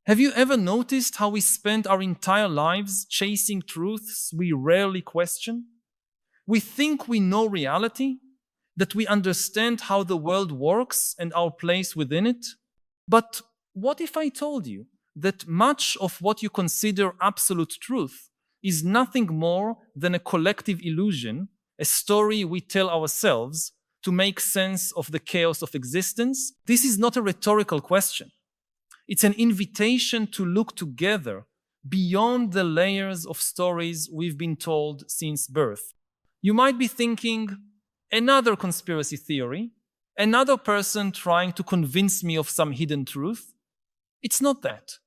Have you ever noticed how we spend our entire lives chasing truths we rarely question? We think we know reality, that we understand how the world works and our place within it. But what if I told you that much of what you consider absolute truth is nothing more than a collective illusion, a story we tell ourselves to make sense of the chaos of existence? This is not a rhetorical question. It's an invitation to look together beyond the layers of stories we've been told since birth. You might be thinking, another conspiracy theory, another person trying to convince me of some hidden truth. It's not that.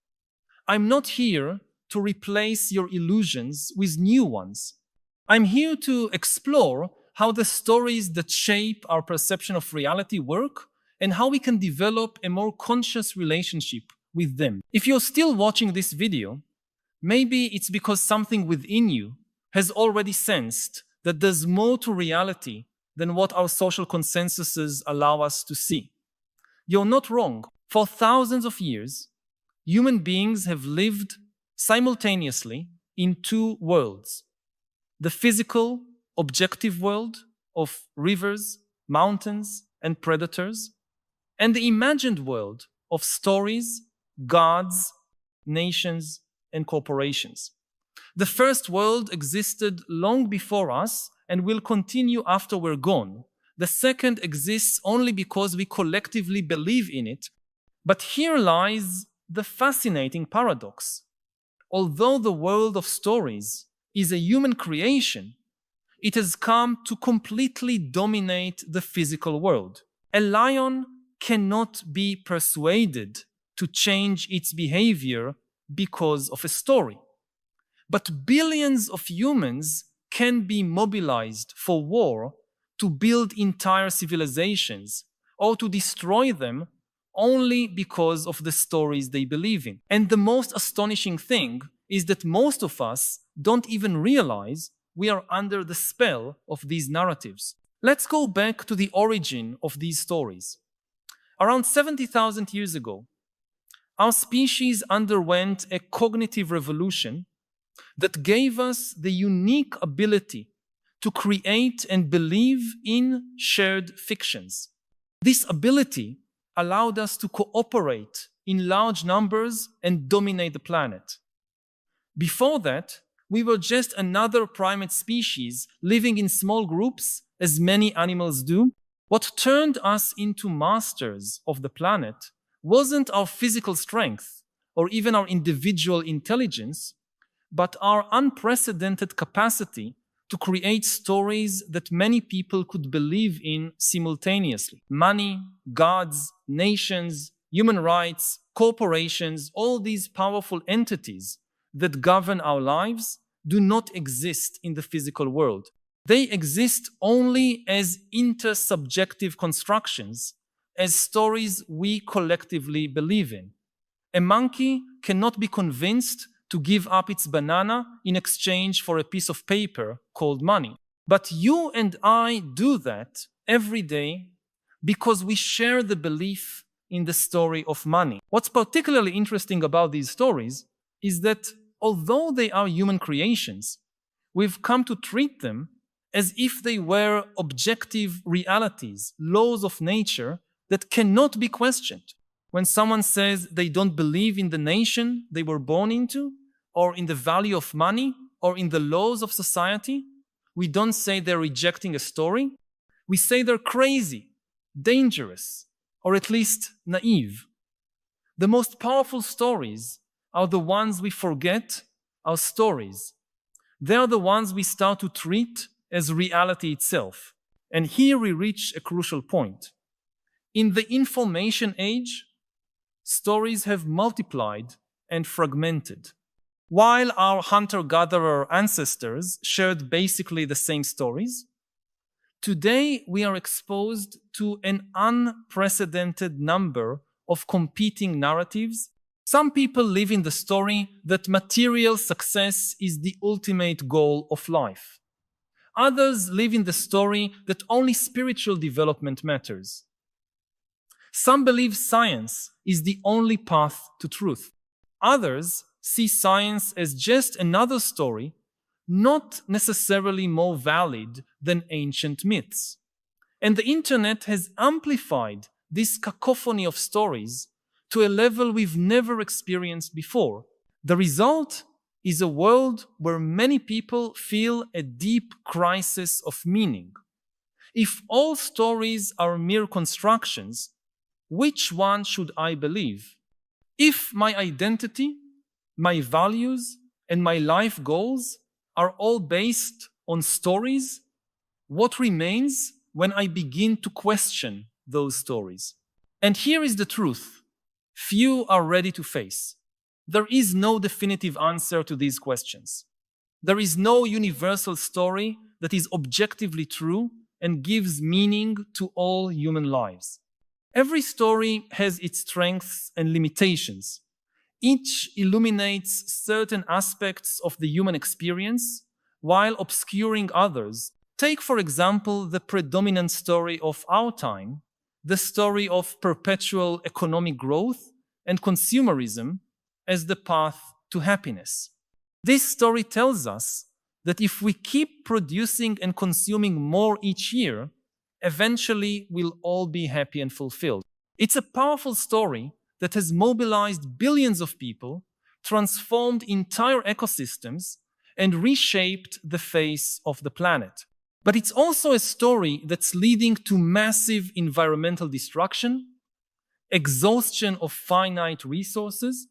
I'm not here to replace your illusions with new ones. I'm here to explore how the stories that shape our perception of reality work and how we can develop a more conscious relationship with them. If you're still watching this video, maybe it's because something within you has already sensed that there's more to reality than what our social consensuses allow us to see. You're not wrong. For thousands of years, human beings have lived simultaneously in two worlds: the physical, objective world of rivers, mountains, and predators, and the imagined world of stories, gods, nations, and corporations. The first world existed long before us and will continue after we're gone. The second exists only because we collectively believe in it. But here lies the fascinating paradox. Although the world of stories is a human creation, it has come to completely dominate the physical world. A lion cannot be persuaded to change its behavior because of a story. But billions of humans can be mobilized for war to build entire civilizations or to destroy them only because of the stories they believe in. And the most astonishing thing is that most of us don't even realize we are under the spell of these narratives. Let's go back to the origin of these stories. Around 70,000 years ago, our species underwent a cognitive revolution that gave us the unique ability to create and believe in shared fictions. This ability allowed us to cooperate in large numbers and dominate the planet. Before that, we were just another primate species living in small groups, as many animals do. What turned us into masters of the planet wasn't our physical strength or even our individual intelligence, but our unprecedented capacity to create stories that many people could believe in simultaneously. Money, gods, nations, human rights, corporations, all these powerful entities that govern our lives do not exist in the physical world. They exist only as intersubjective constructions, as stories we collectively believe in. A monkey cannot be convinced to give up its banana in exchange for a piece of paper called money. But you and I do that every day because we share the belief in the story of money. What's particularly interesting about these stories is that although they are human creations, we've come to treat them as if they were objective realities, laws of nature that cannot be questioned. When someone says they don't believe in the nation they were born into, or in the value of money, or in the laws of society, we don't say they're rejecting a story. We say they're crazy, dangerous, or at least naive. The most powerful stories are the ones we forget are stories. They are the ones we start to treat as reality itself. And here we reach a crucial point. In the information age, stories have multiplied and fragmented. While our hunter-gatherer ancestors shared basically the same stories, today we are exposed to an unprecedented number of competing narratives. Some people live in the story that material success is the ultimate goal of life. Others live in the story that only spiritual development matters. Some believe science is the only path to truth. Others see science as just another story, not necessarily more valid than ancient myths. And the internet has amplified this cacophony of stories to a level we've never experienced before. The result is a world where many people feel a deep crisis of meaning. If all stories are mere constructions, which one should I believe? If my identity, my values, and my life goals are all based on stories, what remains when I begin to question those stories? And here is the truth few are ready to face. There is no definitive answer to these questions. There is no universal story that is objectively true and gives meaning to all human lives. Every story has its strengths and limitations. Each illuminates certain aspects of the human experience while obscuring others. Take, for example, the predominant story of our time, the story of perpetual economic growth and consumerism as the path to happiness. This story tells us that if we keep producing and consuming more each year, eventually we'll all be happy and fulfilled. It's a powerful story that has mobilized billions of people, transformed entire ecosystems, and reshaped the face of the planet. But it's also a story that's leading to massive environmental destruction, exhaustion of finite resources,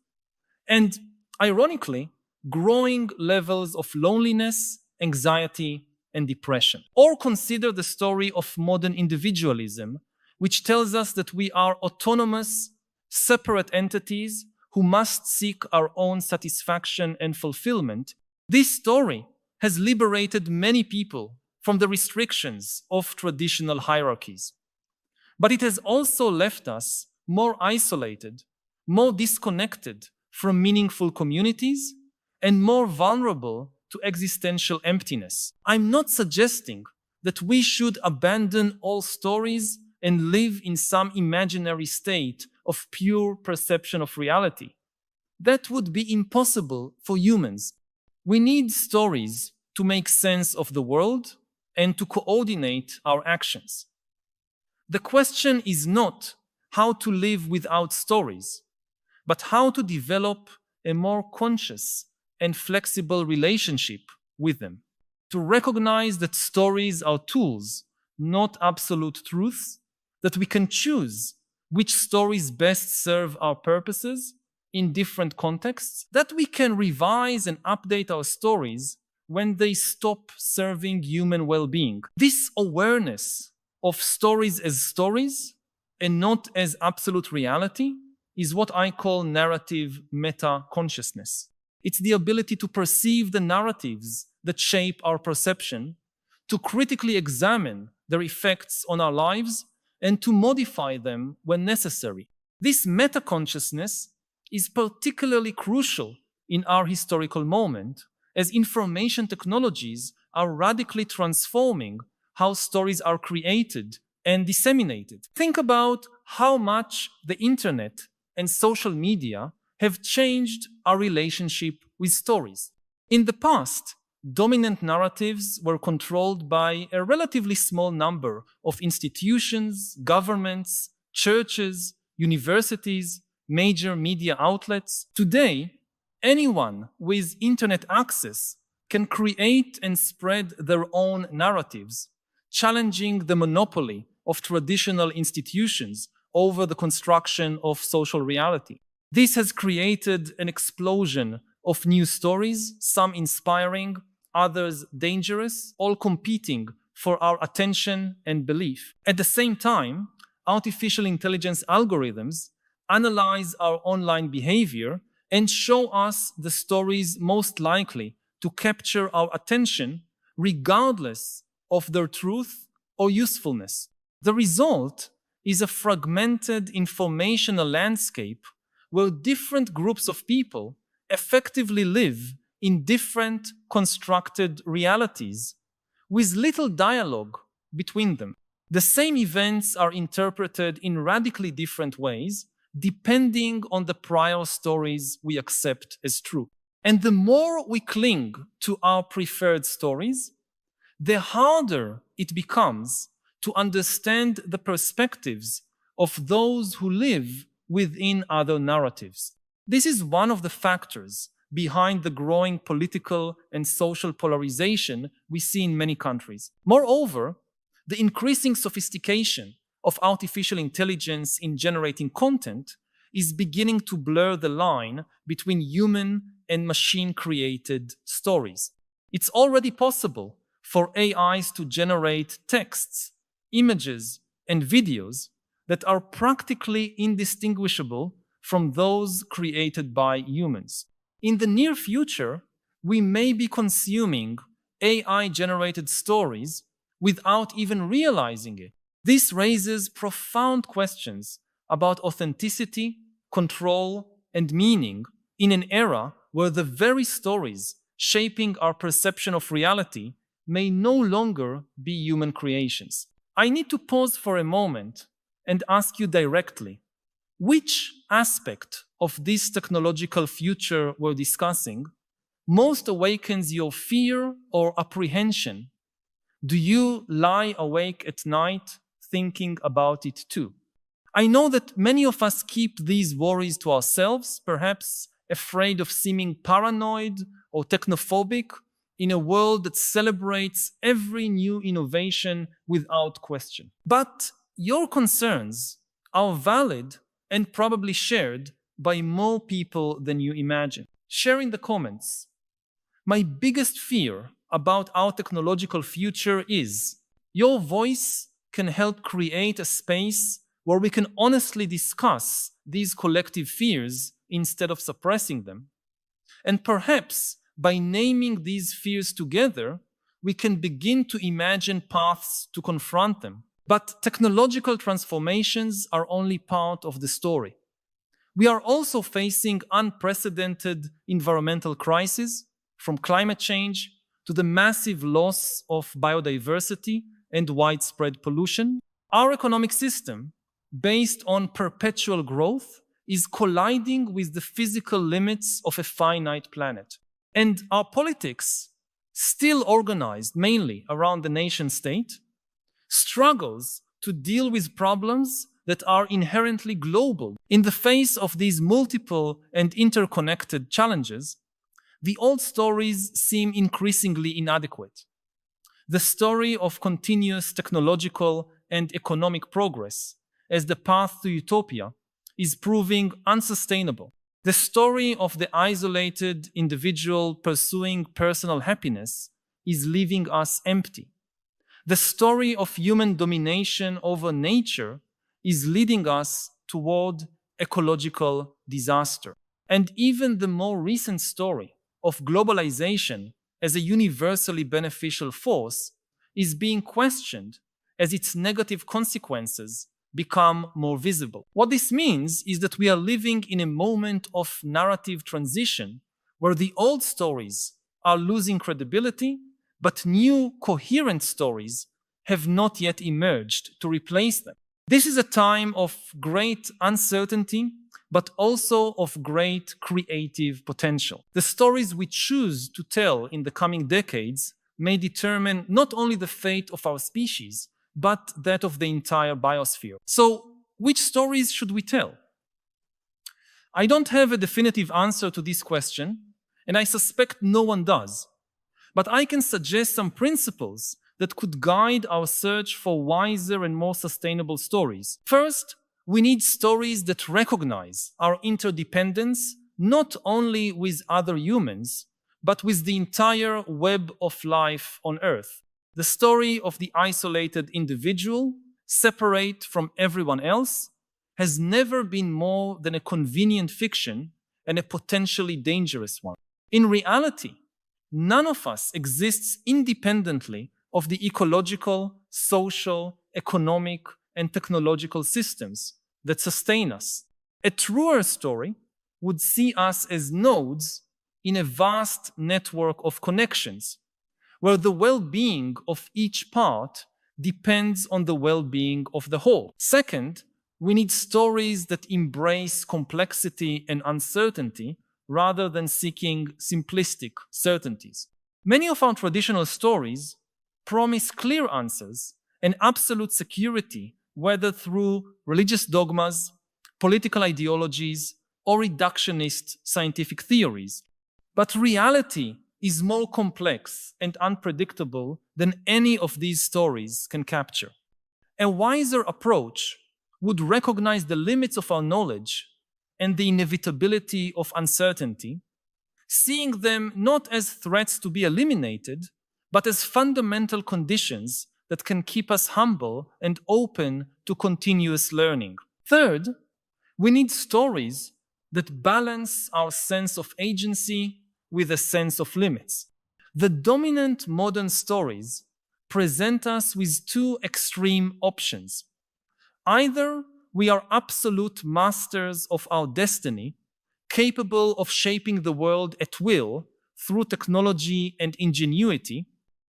and, ironically, growing levels of loneliness, anxiety, and depression. Or consider the story of modern individualism, which tells us that we are autonomous, separate entities who must seek our own satisfaction and fulfillment. This story has liberated many people from the restrictions of traditional hierarchies. But it has also left us more isolated, more disconnected from meaningful communities, and more vulnerable to existential emptiness. I'm not suggesting that we should abandon all stories and live in some imaginary state of pure perception of reality. That would be impossible for humans. We need stories to make sense of the world and to coordinate our actions. The question is not how to live without stories, but how to develop a more conscious and flexible relationship with them. To recognize that stories are tools, not absolute truths, that we can choose which stories best serve our purposes in different contexts, that we can revise and update our stories when they stop serving human well-being. This awareness of stories as stories and not as absolute reality is what I call narrative meta-consciousness. It's the ability to perceive the narratives that shape our perception, to critically examine their effects on our lives, and to modify them when necessary. This meta-consciousness is particularly crucial in our historical moment, as information technologies are radically transforming how stories are created and disseminated. Think about how much the internet and social media have changed our relationship with stories. In the past, dominant narratives were controlled by a relatively small number of institutions, governments, churches, universities, major media outlets. Today, anyone with internet access can create and spread their own narratives, challenging the monopoly of traditional institutions over the construction of social reality. This has created an explosion of new stories, some inspiring, others dangerous, all competing for our attention and belief. At the same time, artificial intelligence algorithms analyze our online behavior and show us the stories most likely to capture our attention, regardless of their truth or usefulness. The result is a fragmented informational landscape where different groups of people effectively live in different constructed realities with little dialogue between them. The same events are interpreted in radically different ways depending on the prior stories we accept as true. And the more we cling to our preferred stories, the harder it becomes to understand the perspectives of those who live within other narratives. This is one of the factors behind the growing political and social polarization we see in many countries. Moreover, the increasing sophistication of artificial intelligence in generating content is beginning to blur the line between human and machine-created stories. It's already possible for AIs to generate texts, images, and videos that are practically indistinguishable from those created by humans. In the near future, we may be consuming AI-generated stories without even realizing it. This raises profound questions about authenticity, control, and meaning in an era where the very stories shaping our perception of reality may no longer be human creations. I need to pause for a moment and ask you directly, which aspect of this technological future we're discussing most awakens your fear or apprehension? Do you lie awake at night thinking about it too? I know that many of us keep these worries to ourselves, perhaps afraid of seeming paranoid or technophobic in a world that celebrates every new innovation without question. But your concerns are valid and probably shared by more people than you imagine. Share in the comments. My biggest fear about our technological future is your voice can help create a space where we can honestly discuss these collective fears instead of suppressing them. And perhaps by naming these fears together, we can begin to imagine paths to confront them. But technological transformations are only part of the story. We are also facing unprecedented environmental crises, from climate change to the massive loss of biodiversity and widespread pollution. Our economic system, based on perpetual growth, is colliding with the physical limits of a finite planet. And our politics, still organized mainly around the nation state, struggles to deal with problems that are inherently global. In the face of these multiple and interconnected challenges, the old stories seem increasingly inadequate. The story of continuous technological and economic progress as the path to utopia is proving unsustainable. The story of the isolated individual pursuing personal happiness is leaving us empty. The story of human domination over nature is leading us toward ecological disaster. And even the more recent story of globalization as a universally beneficial force is being questioned as its negative consequences become more visible. What this means is that we are living in a moment of narrative transition where the old stories are losing credibility, but new coherent stories have not yet emerged to replace them. This is a time of great uncertainty, but also of great creative potential. The stories we choose to tell in the coming decades may determine not only the fate of our species, but that of the entire biosphere. So, which stories should we tell? I don't have a definitive answer to this question, and I suspect no one does. But I can suggest some principles that could guide our search for wiser and more sustainable stories. First, we need stories that recognize our interdependence not only with other humans, but with the entire web of life on Earth. The story of the isolated individual, separate from everyone else, has never been more than a convenient fiction and a potentially dangerous one. In reality, none of us exists independently of the ecological, social, economic, and technological systems that sustain us. A truer story would see us as nodes in a vast network of connections, where the well-being of each part depends on the well-being of the whole. Second, we need stories that embrace complexity and uncertainty rather than seeking simplistic certainties. Many of our traditional stories promise clear answers and absolute security, whether through religious dogmas, political ideologies, or reductionist scientific theories. But reality is more complex and unpredictable than any of these stories can capture. A wiser approach would recognize the limits of our knowledge and the inevitability of uncertainty, seeing them not as threats to be eliminated, but as fundamental conditions that can keep us humble and open to continuous learning. Third, we need stories that balance our sense of agency with a sense of limits. The dominant modern stories present us with two extreme options. Either we are absolute masters of our destiny, capable of shaping the world at will through technology and ingenuity,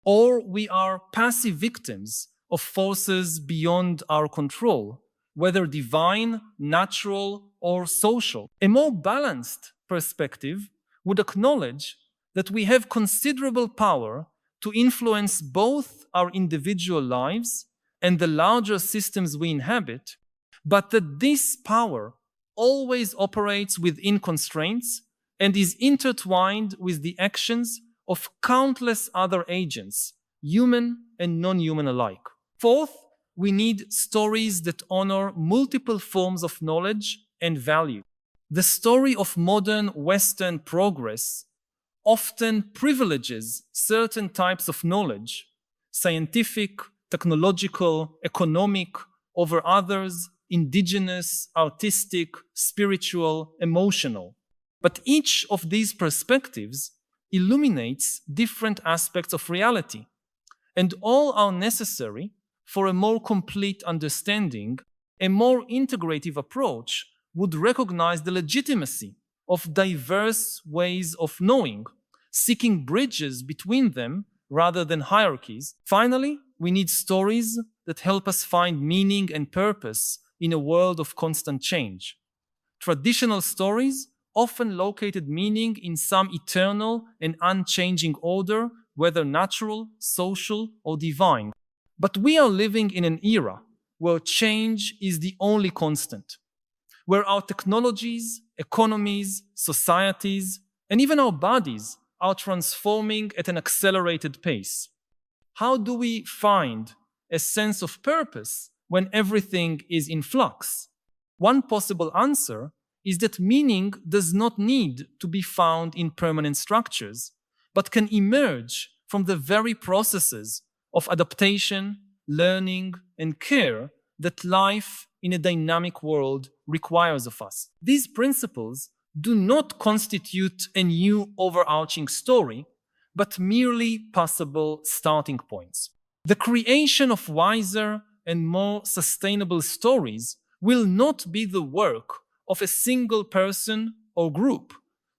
or we are passive victims of forces beyond our control, whether divine, natural, or social. A more balanced perspective would acknowledge that we have considerable power to influence both our individual lives and the larger systems we inhabit, but that this power always operates within constraints and is intertwined with the actions of countless other agents, human and non-human alike. Fourth, we need stories that honor multiple forms of knowledge and value. The story of modern Western progress often privileges certain types of knowledge, scientific, technological, economic, over others, indigenous, artistic, spiritual, emotional. But each of these perspectives illuminates different aspects of reality, and all are necessary for a more complete understanding. A more integrative approach would recognize the legitimacy of diverse ways of knowing, seeking bridges between them rather than hierarchies. Finally, we need stories that help us find meaning and purpose in a world of constant change. Traditional stories often located meaning in some eternal and unchanging order, whether natural, social, or divine. But we are living in an era where change is the only constant, where our technologies, economies, societies, and even our bodies are transforming at an accelerated pace. How do we find a sense of purpose when everything is in flux? One possible answer is that meaning does not need to be found in permanent structures, but can emerge from the very processes of adaptation, learning, and care that life in a dynamic world requires of us. These principles do not constitute a new overarching story, but merely possible starting points. The creation of wiser and more sustainable stories will not be the work of a single person or group,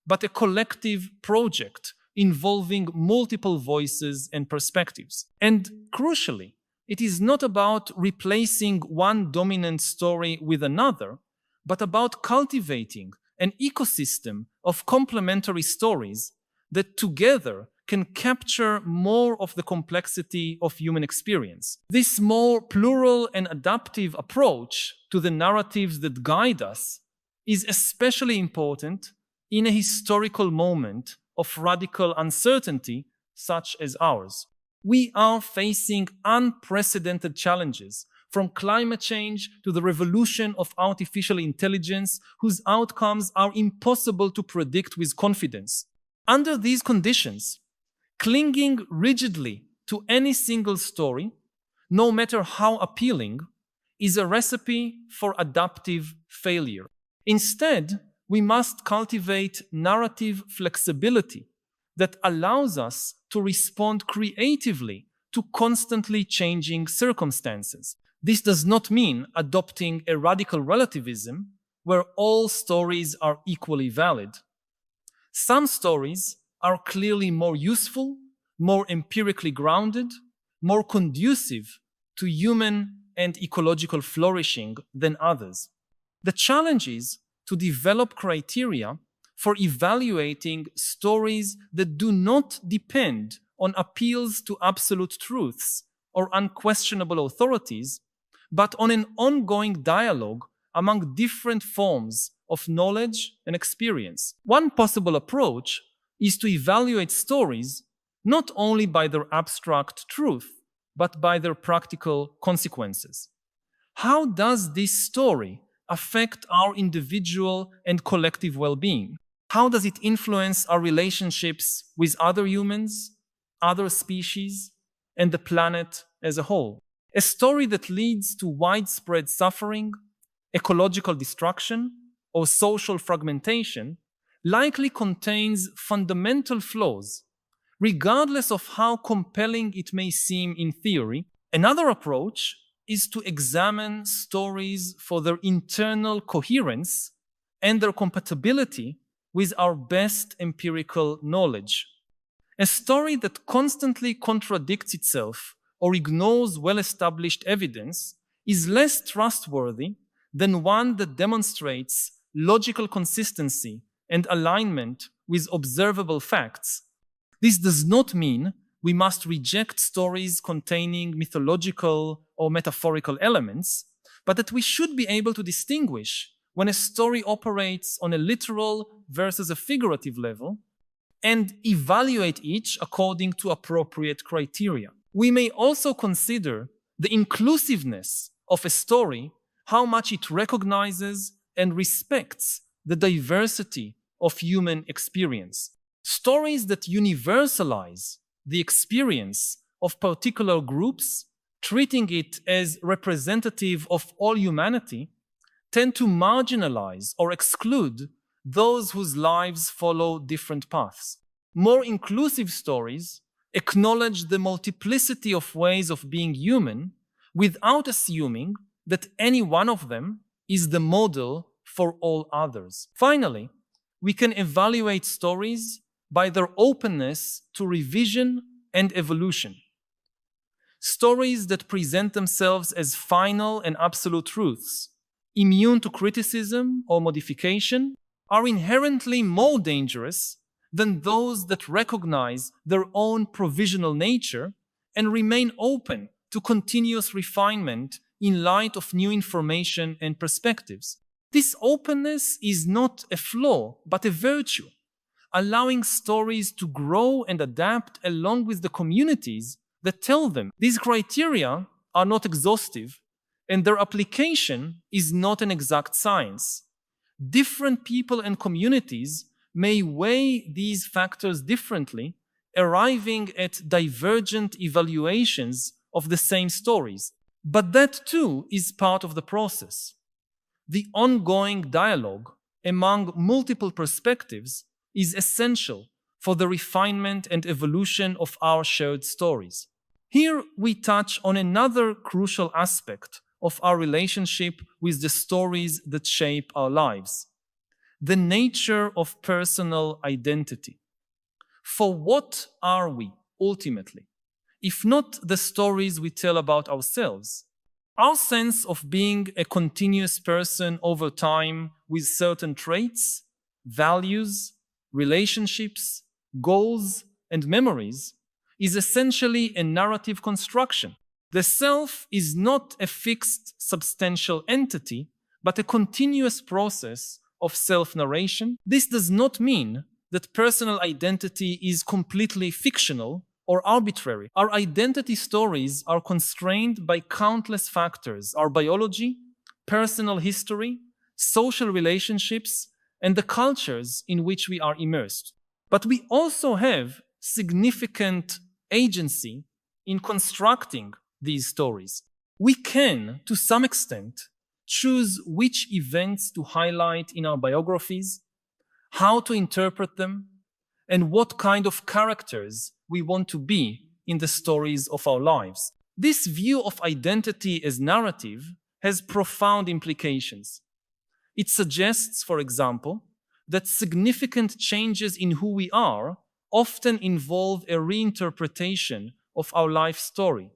but a collective project involving multiple voices and perspectives. And crucially, it is not about replacing one dominant story with another, but about cultivating an ecosystem of complementary stories that together can capture more of the complexity of human experience. This more plural and adaptive approach to the narratives that guide us is especially important in a historical moment of radical uncertainty such as ours. We are facing unprecedented challenges, from climate change to the revolution of artificial intelligence, whose outcomes are impossible to predict with confidence. Under these conditions, clinging rigidly to any single story, no matter how appealing, is a recipe for adaptive failure. Instead, we must cultivate narrative flexibility that allows us to respond creatively to constantly changing circumstances. This does not mean adopting a radical relativism where all stories are equally valid. Some stories are clearly more useful, more empirically grounded, more conducive to human and ecological flourishing than others. The challenge is to develop criteria for evaluating stories that do not depend on appeals to absolute truths or unquestionable authorities, but on an ongoing dialogue among different forms of knowledge and experience. One possible approach is to evaluate stories not only by their abstract truth, but by their practical consequences. How does this story affect our individual and collective well-being? How does it influence our relationships with other humans, other species, and the planet as a whole? A story that leads to widespread suffering, ecological destruction, or social fragmentation likely contains fundamental flaws, regardless of how compelling it may seem in theory. Another approach is to examine stories for their internal coherence and their compatibility with our best empirical knowledge. A story that constantly contradicts itself or ignores well-established evidence is less trustworthy than one that demonstrates logical consistency and alignment with observable facts. This does not mean we must reject stories containing mythological or metaphorical elements, but that we should be able to distinguish when a story operates on a literal versus a figurative level and evaluate each according to appropriate criteria. We may also consider the inclusiveness of a story, how much it recognizes and respects the diversity of human experience. Stories that universalize the experience of particular groups, treating it as representative of all humanity, tend to marginalize or exclude those whose lives follow different paths. More inclusive stories acknowledge the multiplicity of ways of being human without assuming that any one of them is the model for all others. Finally, we can evaluate stories by their openness to revision and evolution. Stories that present themselves as final and absolute truths, immune to criticism or modification, are inherently more dangerous than those that recognize their own provisional nature and remain open to continuous refinement in light of new information and perspectives. This openness is not a flaw, but a virtue, allowing stories to grow and adapt along with the communities that tell them. These criteria are not exhaustive, and their application is not an exact science. Different people and communities may weigh these factors differently, arriving at divergent evaluations of the same stories. But that too is part of the process. The ongoing dialogue among multiple perspectives is essential for the refinement and evolution of our shared stories. Here we touch on another crucial aspect of our relationship with the stories that shape our lives: the nature of personal identity. For what are we, ultimately, if not the stories we tell about ourselves? Our sense of being a continuous person over time with certain traits, values, relationships, goals, and memories is essentially a narrative construction. The self is not a fixed, substantial entity, but a continuous process of self-narration. This does not mean that personal identity is completely fictional or arbitrary. Our identity stories are constrained by countless factors: our biology, personal history, social relationships, and the cultures in which we are immersed. But we also have significant agency in constructing these stories. We can, to some extent, choose which events to highlight in our biographies, how to interpret them, and what kind of characters we want to be in the stories of our lives. This view of identity as narrative has profound implications. It suggests, for example, that significant changes in who we are often involve a reinterpretation of our life story.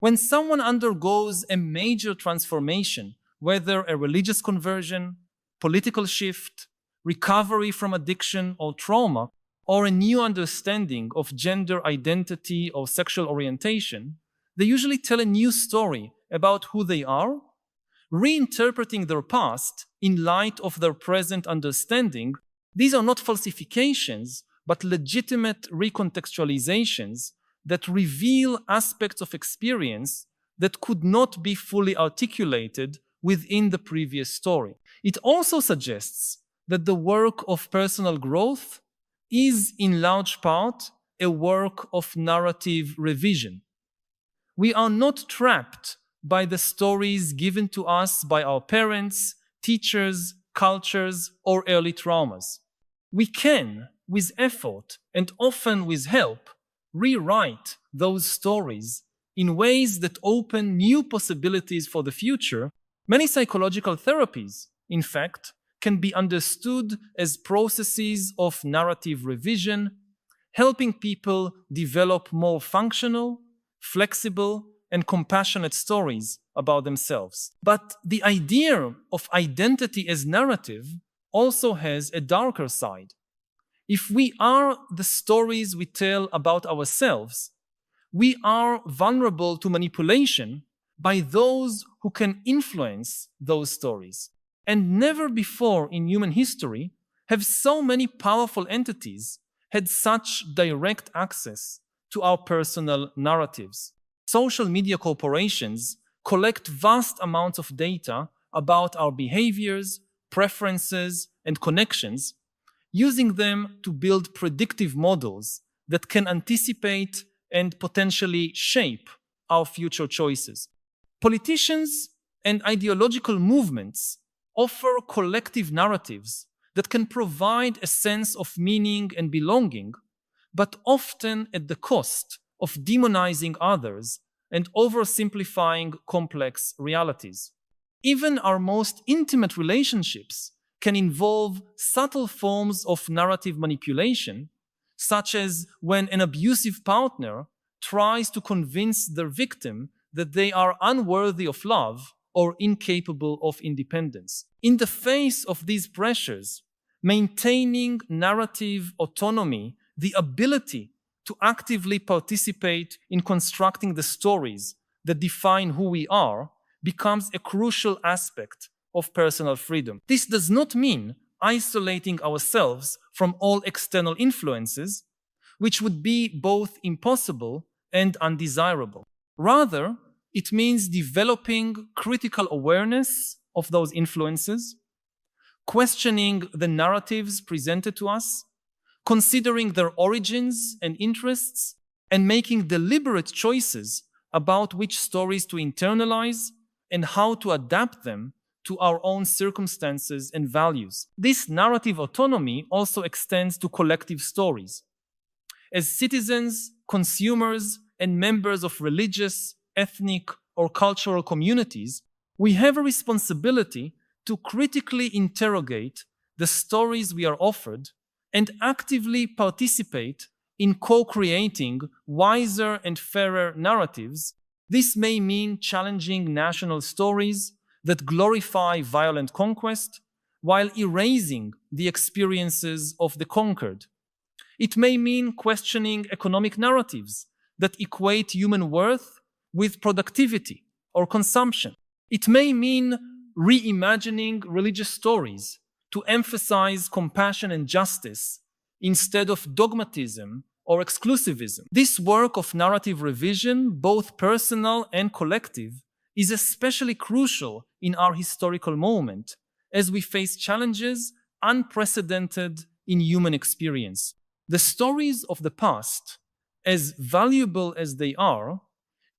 When someone undergoes a major transformation, whether a religious conversion, political shift, recovery from addiction or trauma, or a new understanding of gender identity or sexual orientation, they usually tell a new story about who they are, reinterpreting their past in light of their present understanding. These are not falsifications, but legitimate recontextualizations that reveal aspects of experience that could not be fully articulated within the previous story. It also suggests that the work of personal growth is in large part a work of narrative revision. We are not trapped by the stories given to us by our parents, teachers, cultures, or early traumas. We can, with effort and often with help, rewrite those stories in ways that open new possibilities for the future. Many psychological therapies, in fact, can be understood as processes of narrative revision, helping people develop more functional, flexible, and compassionate stories about themselves. But the idea of identity as narrative also has a darker side. If we are the stories we tell about ourselves, we are vulnerable to manipulation by those who can influence those stories. And never before in human history have so many powerful entities had such direct access to our personal narratives. Social media corporations collect vast amounts of data about our behaviors, preferences, and connections, using them to build predictive models that can anticipate and potentially shape our future choices. Politicians and ideological movements offer collective narratives that can provide a sense of meaning and belonging, but often at the cost of demonizing others and oversimplifying complex realities. Even our most intimate relationships can involve subtle forms of narrative manipulation, such as when an abusive partner tries to convince their victim that they are unworthy of love or incapable of independence. In the face of these pressures, maintaining narrative autonomy, the ability to actively participate in constructing the stories that define who we are, becomes a crucial aspect of personal freedom. This does not mean isolating ourselves from all external influences, which would be both impossible and undesirable. Rather, it means developing critical awareness of those influences, questioning the narratives presented to us, considering their origins and interests, and making deliberate choices about which stories to internalize and how to adapt them to our own circumstances and values. This narrative autonomy also extends to collective stories. As citizens, consumers, and members of religious, ethnic, or cultural communities, we have a responsibility to critically interrogate the stories we are offered and actively participate in co-creating wiser and fairer narratives. This may mean challenging national stories that glorify violent conquest while erasing the experiences of the conquered. It may mean questioning economic narratives that equate human worth with productivity or consumption. It may mean reimagining religious stories to emphasize compassion and justice instead of dogmatism or exclusivism. This work of narrative revision, both personal and collective, is especially crucial in our historical moment as we face challenges unprecedented in human experience. The stories of the past, as valuable as they are,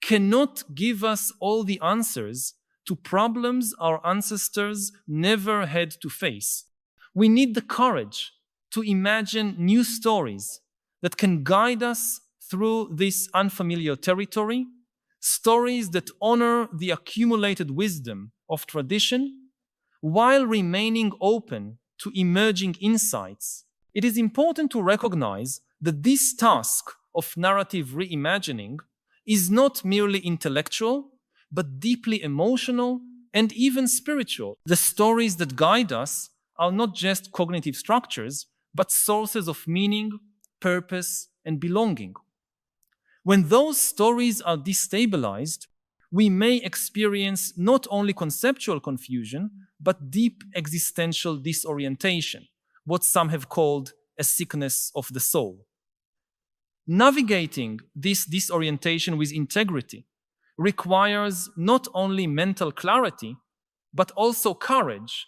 cannot give us all the answers to problems our ancestors never had to face. We need the courage to imagine new stories that can guide us through this unfamiliar territory, stories that honor the accumulated wisdom of tradition while remaining open to emerging insights. It is important to recognize that this task of narrative reimagining is not merely intellectual, but deeply emotional and even spiritual. The stories that guide us are not just cognitive structures, but sources of meaning, purpose, and belonging. When those stories are destabilized, we may experience not only conceptual confusion, but deep existential disorientation, what some have called a sickness of the soul. Navigating this disorientation with integrity requires not only mental clarity, but also courage,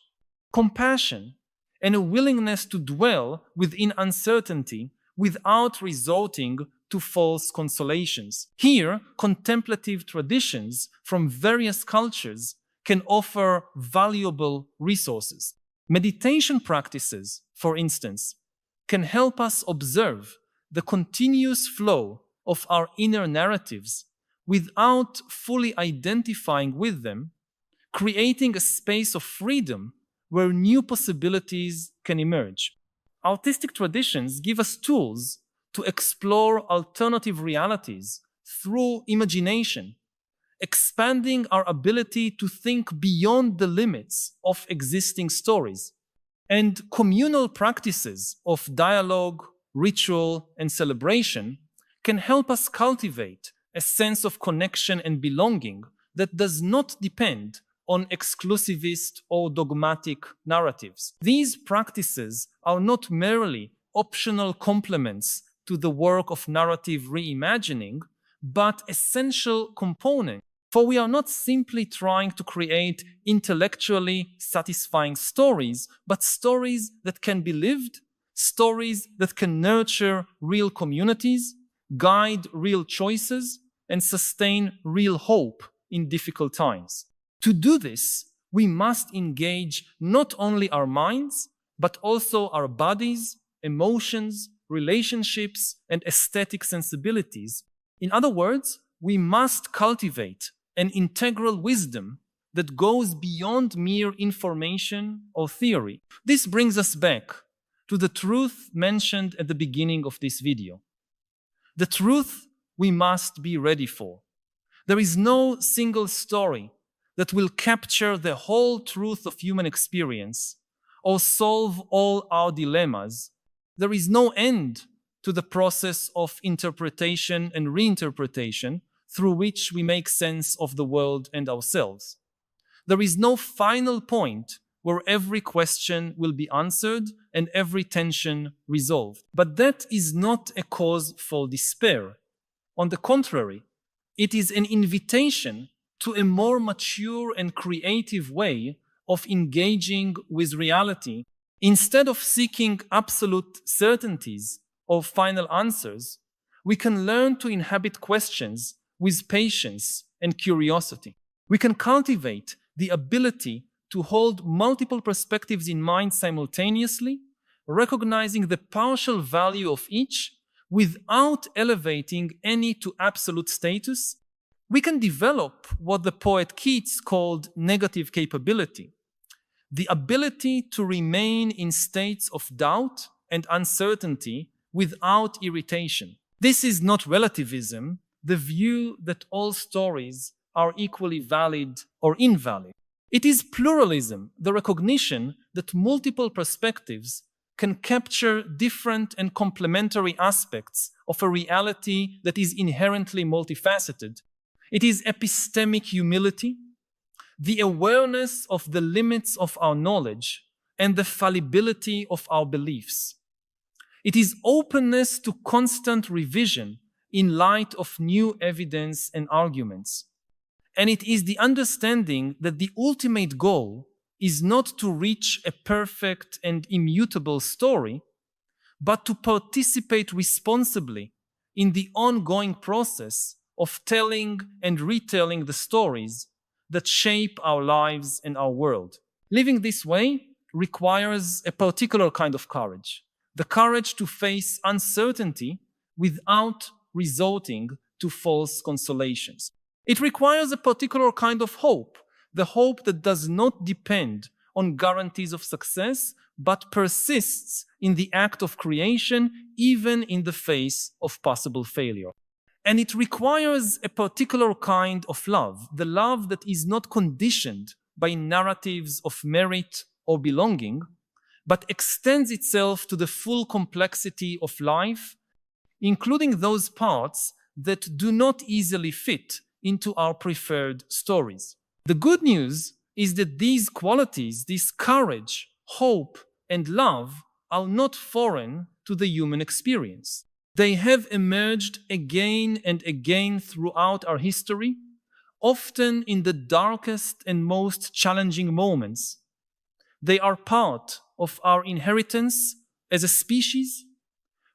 compassion, and a willingness to dwell within uncertainty without resorting to false consolations. Here, contemplative traditions from various cultures can offer valuable resources. Meditation practices, for instance, can help us observe the continuous flow of our inner narratives without fully identifying with them, creating a space of freedom where new possibilities can emerge. Artistic traditions give us tools to explore alternative realities through imagination, expanding our ability to think beyond the limits of existing stories. And communal practices of dialogue, ritual, and celebration can help us cultivate a sense of connection and belonging that does not depend on exclusivist or dogmatic narratives. These practices are not merely optional complements to the work of narrative reimagining, but essential components. For we are not simply trying to create intellectually satisfying stories, but stories that can be lived, stories that can nurture real communities, guide real choices, and sustain real hope in difficult times. To do this, we must engage not only our minds, but also our bodies, emotions, relationships, and aesthetic sensibilities. In other words, we must cultivate an integral wisdom that goes beyond mere information or theory. This brings us back to the truth mentioned at the beginning of this video. The truth we must be ready for. There is no single story that will capture the whole truth of human experience or solve all our dilemmas. There is no end to the process of interpretation and reinterpretation through which we make sense of the world and ourselves. There is no final point where every question will be answered and every tension resolved. But that is not a cause for despair. On the contrary, it is an invitation to a more mature and creative way of engaging with reality. Instead of seeking absolute certainties or final answers, we can learn to inhabit questions with patience and curiosity. We can cultivate the ability to hold multiple perspectives in mind simultaneously, recognizing the partial value of each without elevating any to absolute status. We can develop what the poet Keats called negative capability, the ability to remain in states of doubt and uncertainty without irritation. This is not relativism, the view that all stories are equally valid or invalid. It is pluralism, the recognition that multiple perspectives can capture different and complementary aspects of a reality that is inherently multifaceted. It is epistemic humility, the awareness of the limits of our knowledge and the fallibility of our beliefs. It is openness to constant revision in light of new evidence and arguments. And it is the understanding that the ultimate goal is not to reach a perfect and immutable story, but to participate responsibly in the ongoing process of telling and retelling the stories that shape our lives and our world. Living this way requires a particular kind of courage, the courage to face uncertainty without resorting to false consolations. It requires a particular kind of hope, the hope that does not depend on guarantees of success, but persists in the act of creation, even in the face of possible failure. And it requires a particular kind of love, the love that is not conditioned by narratives of merit or belonging, but extends itself to the full complexity of life, including those parts that do not easily fit into our preferred stories. The good news is that these qualities, this courage, hope, and love, are not foreign to the human experience. They have emerged again and again throughout our history, often in the darkest and most challenging moments. They are part of our inheritance as a species,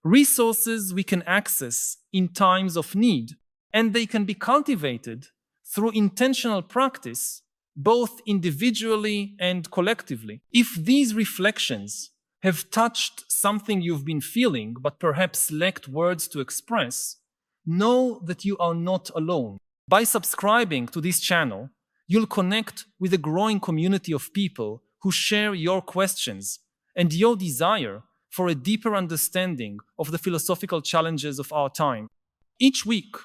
resources we can access in times of need, and they can be cultivated through intentional practice, both individually and collectively. If these reflections have touched something you've been feeling but perhaps lacked words to express, know that you are not alone. By subscribing to this channel, you'll connect with a growing community of people who share your questions and your desire for a deeper understanding of the philosophical challenges of our time. Each week,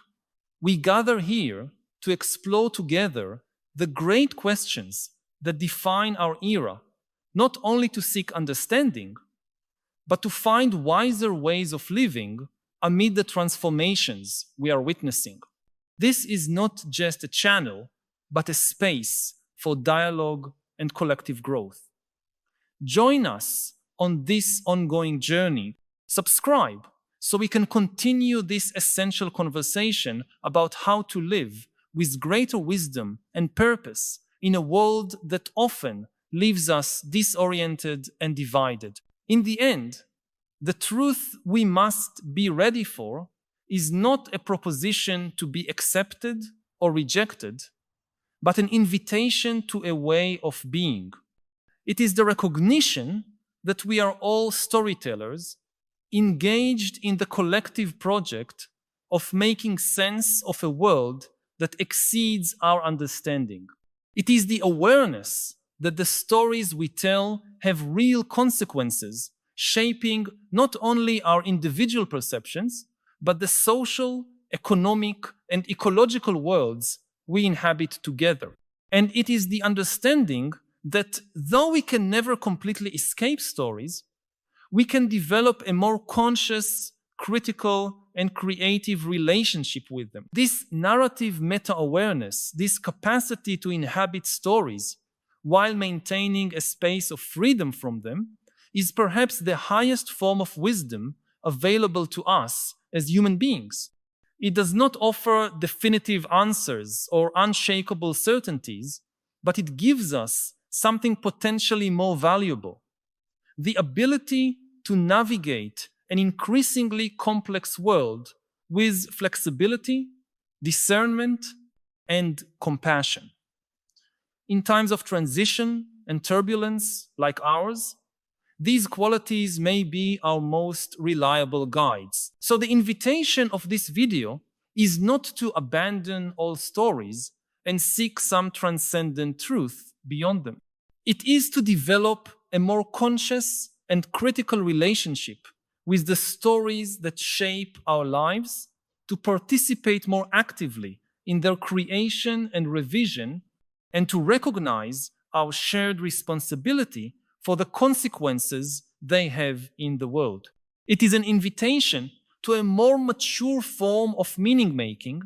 we gather here to explore together the great questions that define our era, not only to seek understanding, but to find wiser ways of living amid the transformations we are witnessing. This is not just a channel, but a space for dialogue and collective growth. Join us on this ongoing journey. Subscribe so we can continue this essential conversation about how to live with greater wisdom and purpose in a world that often leaves us disoriented and divided. In the end, the truth we must be ready for is not a proposition to be accepted or rejected, but an invitation to a way of being. It is the recognition that we are all storytellers engaged in the collective project of making sense of a world that exceeds our understanding. It is the awareness that the stories we tell have real consequences, shaping not only our individual perceptions, but the social, economic, and ecological worlds we inhabit together. And it is the understanding that though we can never completely escape stories, we can develop a more conscious, critical, and creative relationship with them. This narrative meta-awareness, this capacity to inhabit stories while maintaining a space of freedom from them, is perhaps the highest form of wisdom available to us as human beings. It does not offer definitive answers or unshakable certainties, but it gives us something potentially more valuable: the ability to navigate an increasingly complex world with flexibility, discernment, and compassion. In times of transition and turbulence like ours, these qualities may be our most reliable guides. So the invitation of this video is not to abandon all stories and seek some transcendent truth beyond them. It is to develop a more conscious and critical relationship with the stories that shape our lives, to participate more actively in their creation and revision, and to recognize our shared responsibility for the consequences they have in the world. It is an invitation to a more mature form of meaning-making,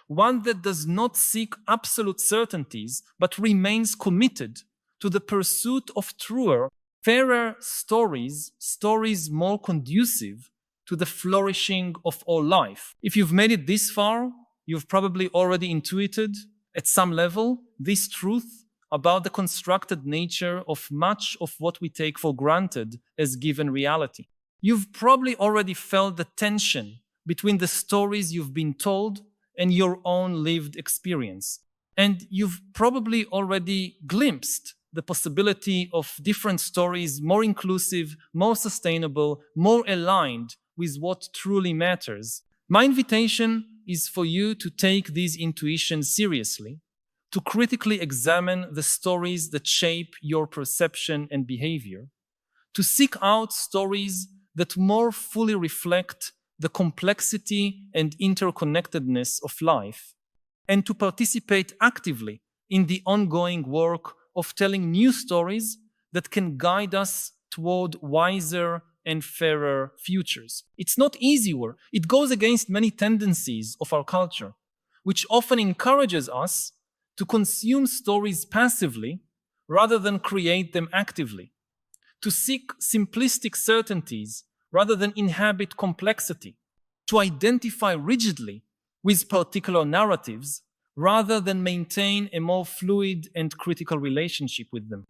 one that does not seek absolute certainties, but remains committed to the pursuit of truer, fairer stories, stories more conducive to the flourishing of all life. If you've made it this far, you've probably already intuited, at some level, this truth about the constructed nature of much of what we take for granted as given reality. You've probably already felt the tension between the stories you've been told and your own lived experience. And you've probably already glimpsed the possibility of different stories, more inclusive, more sustainable, more aligned with what truly matters. My invitation is for you to take these intuitions seriously, to critically examine the stories that shape your perception and behavior, to seek out stories that more fully reflect the complexity and interconnectedness of life, and to participate actively in the ongoing work of telling new stories that can guide us toward wiser and fairer futures. It's not easy work. It goes against many tendencies of our culture, which often encourages us to consume stories passively rather than create them actively, to seek simplistic certainties rather than inhabit complexity, to identify rigidly with particular narratives rather than maintain a more fluid and critical relationship with them.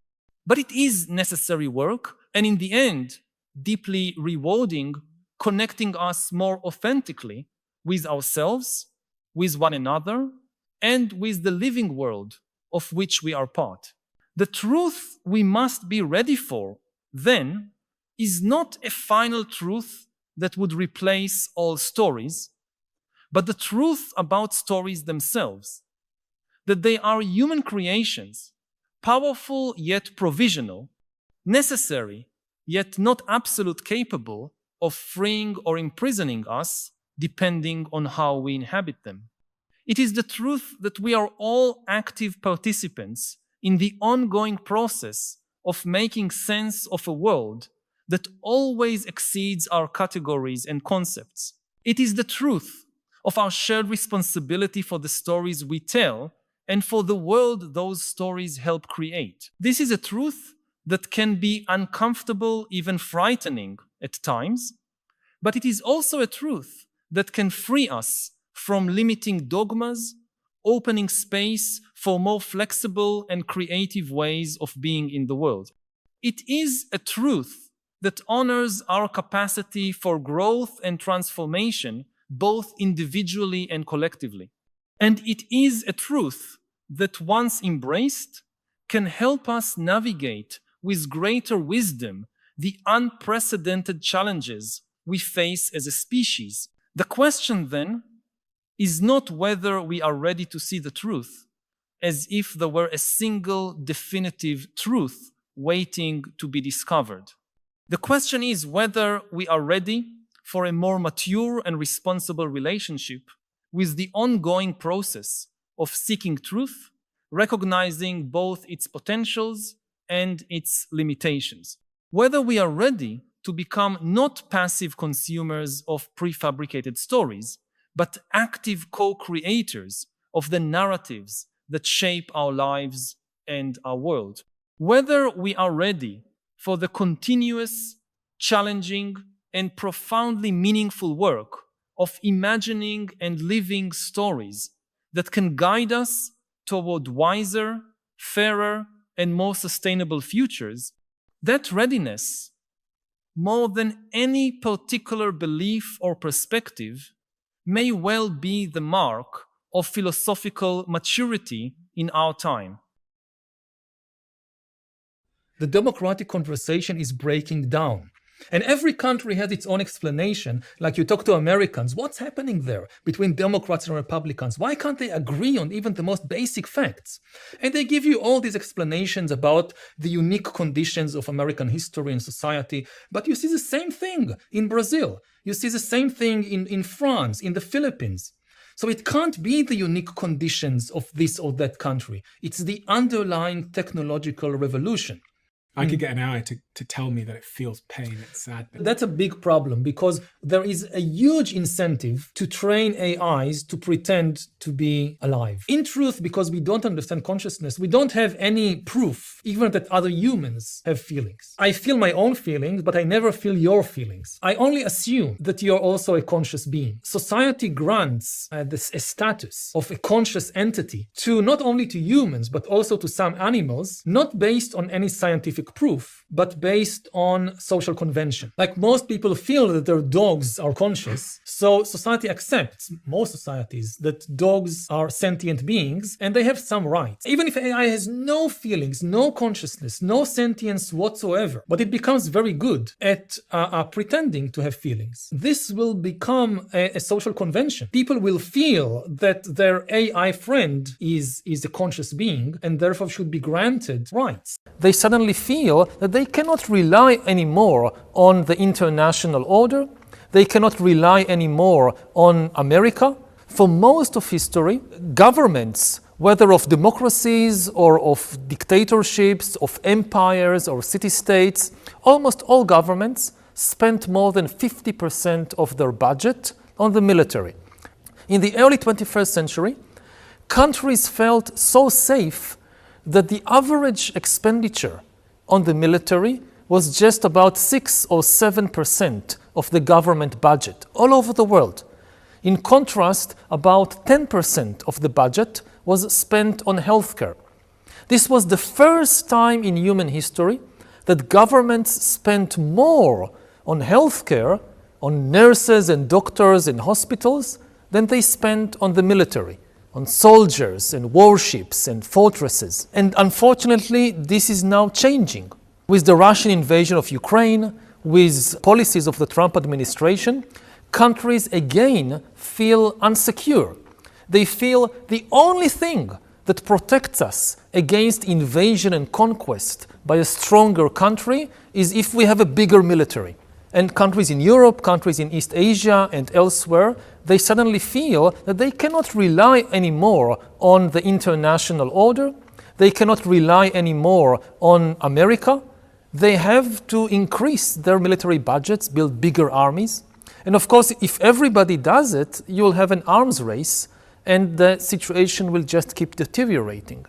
But it is necessary work, and in the end, deeply rewarding, connecting us more authentically with ourselves, with one another, and with the living world of which we are part. The truth we must be ready for, then, is not a final truth that would replace all stories, but the truth about stories themselves, that they are human creations, powerful yet provisional, necessary yet not absolute, capable of freeing or imprisoning us depending on how we inhabit them. It is the truth that we are all active participants in the ongoing process of making sense of a world that always exceeds our categories and concepts. It is the truth of our shared responsibility for the stories we tell and for the world those stories help create. This is a truth that can be uncomfortable, even frightening at times, but it is also a truth that can free us from limiting dogmas, opening space for more flexible and creative ways of being in the world. It is a truth that honors our capacity for growth and transformation, both individually and collectively. And it is a truth that, once embraced, can help us navigate with greater wisdom the unprecedented challenges we face as a species. The question, then, is not whether we are ready to see the truth, as if there were a single definitive truth waiting to be discovered. The question is whether we are ready for a more mature and responsible relationship with the ongoing process of seeking truth, recognizing both its potentials and its limitations. Whether we are ready to become not passive consumers of prefabricated stories, but active co-creators of the narratives that shape our lives and our world. Whether we are ready for the continuous, challenging, and profoundly meaningful work of imagining and living stories that can guide us toward wiser, fairer, and more sustainable futures, that readiness, more than any particular belief or perspective, may well be the mark of philosophical maturity in our time. The democratic conversation is breaking down. And every country has its own explanation. Like you talk to Americans, what's happening there between Democrats and Republicans? Why can't they agree on even the most basic facts? And they give you all these explanations about the unique conditions of American history and society. But you see the same thing in Brazil. You see the same thing in France, in the Philippines. So it can't be the unique conditions of this or that country. It's the underlying technological revolution. I could get an AI to tell me that it feels pain and sadness. That's a big problem because there is a huge incentive to train AIs to pretend to be alive. In truth, because we don't understand consciousness, we don't have any proof, even that other humans have feelings. I feel my own feelings, but I never feel your feelings. I only assume that you're also a conscious being. Society grants a status of a conscious entity to not only to humans, but also to some animals, not based on any scientific proof, but based on social convention. Like most people feel that their dogs are conscious, so society accepts, most societies, that dogs are sentient beings and they have some rights. Even if AI has no feelings, no consciousness, no sentience whatsoever, but it becomes very good at pretending to have feelings. This will become a social convention. People will feel that their AI friend is a conscious being and therefore should be granted rights. They suddenly feel that they cannot rely anymore on the international order, They cannot rely anymore on America. For most of history, governments, whether of democracies or of dictatorships, of empires or city-states, almost all governments spent more than 50% of their budget on the military. In the early 21st century, countries felt so safe that the average expenditure on the military was just about 6 or 7% of the government budget all over the world. In contrast, about 10% of the budget was spent on healthcare. This was the first time in human history that governments spent more on healthcare, on nurses and doctors and hospitals, than they spent on the military, on soldiers and warships and fortresses. And unfortunately, this is now changing. With the Russian invasion of Ukraine, with policies of the Trump administration, countries again feel unsecure. They feel the only thing that protects us against invasion and conquest by a stronger country is if we have a bigger military. And countries in Europe, countries in East Asia and elsewhere, they suddenly feel that they cannot rely anymore on the international order. They cannot rely anymore on America. They have to increase their military budgets, build bigger armies. And of course, if everybody does it, you'll have an arms race and the situation will just keep deteriorating.